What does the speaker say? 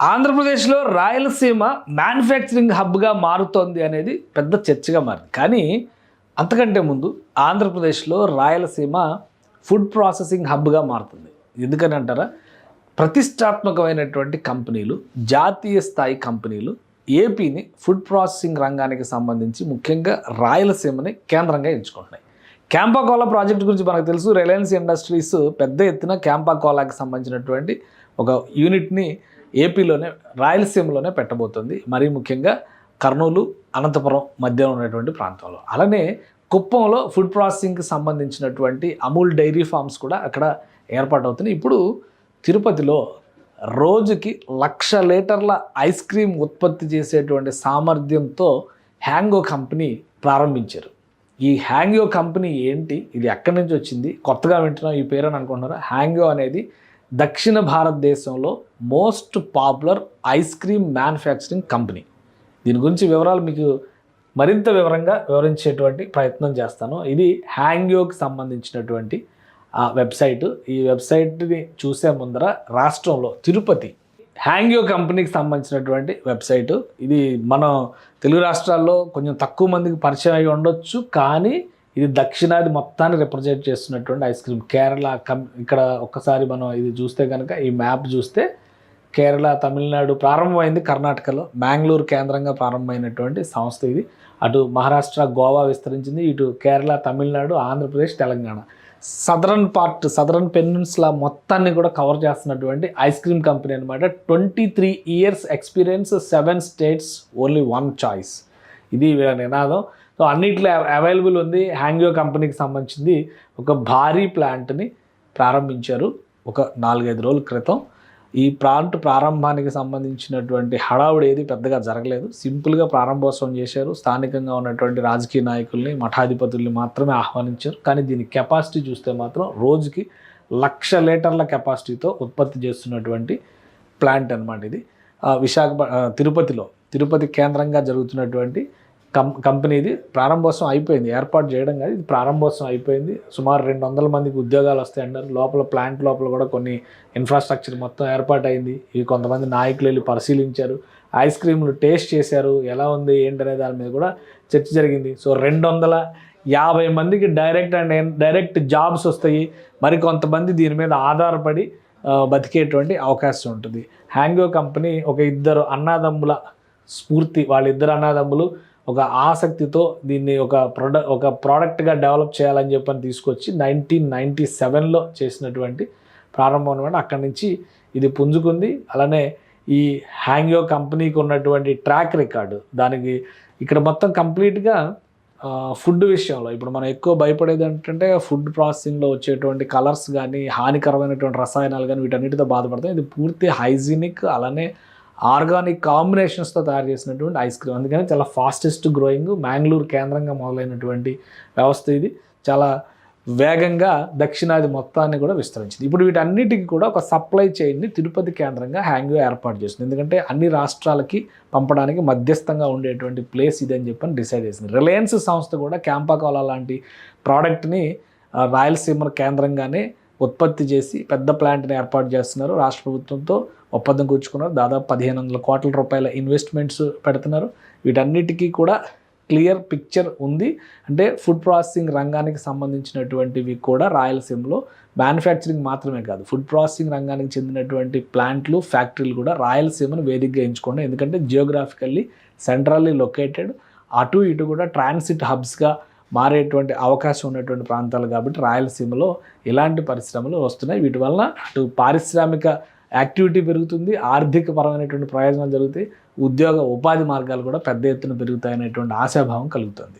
ఆంధ్రప్రదేశ్లో రాయలసీమ మ్యానుఫ్యాక్చరింగ్ హబ్గా మారుతోంది అనేది పెద్ద చర్చగా మారింది. కానీ అంతకంటే ముందు ఆంధ్రప్రదేశ్లో రాయలసీమ ఫుడ్ ప్రాసెసింగ్ హబ్గా మారుతుంది. ఎందుకని అంటారా, ప్రతిష్టాత్మకమైనటువంటి కంపెనీలు, జాతీయ స్థాయి కంపెనీలు ఏపీని ఫుడ్ ప్రాసెసింగ్ రంగానికి సంబంధించి ముఖ్యంగా రాయలసీమని కేంద్రంగా ఎంచుకుంటున్నాయి. క్యాంపా కోలా ప్రాజెక్టు గురించి మనకు తెలుసు. రిలయన్స్ ఇండస్ట్రీస్ పెద్ద ఎత్తున క్యాంపా కోలాకి సంబంధించినటువంటి ఒక యూనిట్ని ఏపీలోనే రాయలసీమలోనే పెట్టబోతుంది. మరీ ముఖ్యంగా కర్నూలు, అనంతపురం మధ్య ఉన్నటువంటి ప్రాంతంలో. అలానే కుప్పంలో ఫుడ్ ప్రాసెసింగ్కి సంబంధించినటువంటి అమూల్ డైరీ ఫార్మ్స్ కూడా అక్కడ ఏర్పాటవుతున్నాయి. ఇప్పుడు తిరుపతిలో రోజుకి 1,00,000 లీటర్ల ఐస్ క్రీమ్ ఉత్పత్తి చేసేటువంటి సామర్థ్యంతో హ్యాంగో కంపెనీ ప్రారంభించారు. ఈ హ్యాంగో కంపెనీ ఏంటి, ఇది ఎక్కడి నుంచి వచ్చింది, కొత్తగా వింటున్నాం ఈ పేరు అని అనుకుంటున్నారా? హ్యాంగో అనేది దక్షిణ భారతదేశంలో most popular ice cream manufacturing company. దీని గురించి వివరాలు మీకు మరింత వివరంగా వివరించేటువంటి ప్రయత్నం చేస్తాను. ఇది హ్యాంగ్యోకి సంబంధించినటువంటి వెబ్సైటు. ఈ వెబ్సైట్ని చూసే ముందర రాష్ట్రంలో తిరుపతి హ్యాంగ్యో కంపెనీకి సంబంధించినటువంటి వెబ్సైటు. ఇది మనం తెలుగు రాష్ట్రాల్లో కొంచెం తక్కువ మందికి పరిచయం అయి ఉండొచ్చు, కానీ ఇది దక్షిణాది మొత్తాన్ని రిప్రజెంట్ చేస్తున్నటువంటి ఐస్ క్రీమ్. కేరళ ఇక్కడ ఒక్కసారి మనం ఇది చూస్తే కనుక, ఈ మ్యాప్ చూస్తే కేరళ, తమిళనాడు ప్రారంభమైంది, కర్ణాటకలో మ్యాంగ్లూరు కేంద్రంగా ప్రారంభమైనటువంటి సంస్థ ఇది. అటు మహారాష్ట్ర, గోవా విస్తరించింది, ఇటు కేరళ, తమిళనాడు, ఆంధ్రప్రదేశ్, తెలంగాణ, సదరన్ పెనిన్సులా మొత్తాన్ని కూడా కవర్ చేస్తున్నటువంటి ఐస్ క్రీమ్ కంపెనీ అనమాట. 23 years experience, 7 states, only 1 choice. ఇది వీళ్ళ నినాదం. సో అన్నిట్లో అవైలబుల్ ఉంది. హ్యాంగ్యో కంపెనీకి సంబంధించింది ఒక భారీ ప్లాంట్ని ప్రారంభించారు ఒక 4-5 రోజుల క్రితం. ఈ ప్లాంట్ ప్రారంభానికి సంబంధించినటువంటి హడావుడి ఏది పెద్దగా జరగలేదు. సింపుల్గా ప్రారంభోత్సవం చేశారు. స్థానికంగా ఉన్నటువంటి రాజకీయ నాయకుల్ని, మఠాధిపతుల్ని మాత్రమే ఆహ్వానించారు. కానీ దీని కెపాసిటీ చూస్తే మాత్రం రోజుకి 1,00,000 లీటర్ల కెపాసిటీతో ఉత్పత్తి చేస్తున్నటువంటి ప్లాంట్ అనమాట ఇది. తిరుపతి కేంద్రంగా జరుగుతున్నటువంటి కంపెనీది ప్రారంభోత్సవం అయిపోయింది. ఏర్పాటు చేయడం కాదు, ఇది ప్రారంభోత్సవం అయిపోయింది. సుమారు 200 మందికి ఉద్యోగాలు వస్తాయి అన్నారు. లోపల ప్లాంట్ లోపల కూడా కొన్ని ఇన్ఫ్రాస్ట్రక్చర్ మొత్తం ఏర్పాటైంది. ఇవి కొంతమంది నాయకులు వెళ్ళి పరిశీలించారు, ఐస్ క్రీమ్లు టేస్ట్ చేశారు, ఎలా ఉంది ఏంటనే దాని మీద కూడా చర్చ జరిగింది. సో 250 మందికి డైరెక్ట్ జాబ్స్ వస్తాయి. మరి కొంతమంది దీని మీద ఆధారపడి బతికేటువంటి అవకాశం ఉంటుంది. హ్యాంగో కంపెనీ ఒక 2 అన్నదమ్ముల స్ఫూర్తి. వాళ్ళిద్దరు అన్నదమ్ములు ఒక ఆసక్తితో దీన్ని ఒక ప్రోడక్ట్గా డెవలప్ చేయాలని చెప్పని తీసుకొచ్చి 1997లో చేసినటువంటి ప్రారంభం అనమాట. అక్కడి నుంచి ఇది పుంజుకుంది. అలానే ఈ హ్యాంగ్యో కంపెనీకి ఉన్నటువంటి ట్రాక్ రికార్డు, దానికి ఇక్కడ మొత్తం కంప్లీట్గా ఫుడ్ విషయంలో ఇప్పుడు మనం ఎక్కువ భయపడేది ఏంటంటే ఫుడ్ ప్రాసెసింగ్లో వచ్చేటువంటి కలర్స్ కానీ, హానికరమైనటువంటి రసాయనాలు కానీ, వీటన్నిటితో బాధపడతాయి. ఇది పూర్తి హైజీనిక్, అలానే ఆర్గానిక్ కాంబినేషన్స్తో తయారు చేసినటువంటి ఐస్ క్రీమ్. అందుకని చాలా ఫాస్టెస్ట్ గ్రోయింగ్, మ్యాంగ్లూరు కేంద్రంగా మొదలైనటువంటి వ్యవస్థ ఇది. చాలా వేగంగా దక్షిణాది మొత్తాన్ని కూడా విస్తరించింది. ఇప్పుడు వీటన్నిటికీ కూడా ఒక సప్లై చైన్ని తిరుపతి కేంద్రంగా హ్యాంగ్యో ఏర్పాటు చేస్తుంది. ఎందుకంటే అన్ని రాష్ట్రాలకి పంపడానికి మధ్యస్థంగా ఉండేటువంటి ప్లేస్ ఇదని చెప్పని డిసైడ్ చేసింది. రిలయన్స్ సంస్థ కూడా క్యాంపా కోలా లాంటి ప్రోడక్ట్ని రాయలసీమ కేంద్రంగానే ఉత్పత్తి చేసి పెద్ద ప్లాంట్ని ఏర్పాటు చేస్తున్నారు. రాష్ట్ర ప్రభుత్వంతో ఒప్పందం కూర్చుకున్నారు. దాదాపు 1,500 కోట్ల రూపాయల ఇన్వెస్ట్మెంట్స్ పెడుతున్నారు. వీటన్నిటికీ కూడా క్లియర్ పిక్చర్ ఉంది. అంటే ఫుడ్ ప్రాసెసింగ్ రంగానికి సంబంధించినటువంటివి కూడా రాయలసీమలో మ్యానుఫ్యాక్చరింగ్ మాత్రమే కాదు, ఫుడ్ ప్రాసెసింగ్ రంగానికి చెందినటువంటి ప్లాంట్లు, ఫ్యాక్టరీలు కూడా రాయలసీమను వేదికగా ఎంచుకోండి. ఎందుకంటే జియోగ్రాఫికల్లీ సెంట్రల్లీ లొకేటెడ్, అటు ఇటు కూడా ట్రాన్సిట్ హబ్స్గా మారేటువంటి అవకాశం ఉన్నటువంటి ప్రాంతాలు కాబట్టి రాయలసీమలో ఇలాంటి పరిశ్రమలు వస్తున్నాయి. వీటి వలన అటు పారిశ్రామిక యాక్టివిటీ పెరుగుతుంది, ఆర్థిక పరమైనటువంటి ప్రయోజనాలు జరుగుతాయి, ఉపాధి మార్గాలు కూడా పెద్ద ఎత్తున పెరుగుతాయనేటువంటి ఆశాభావం కలుగుతుంది.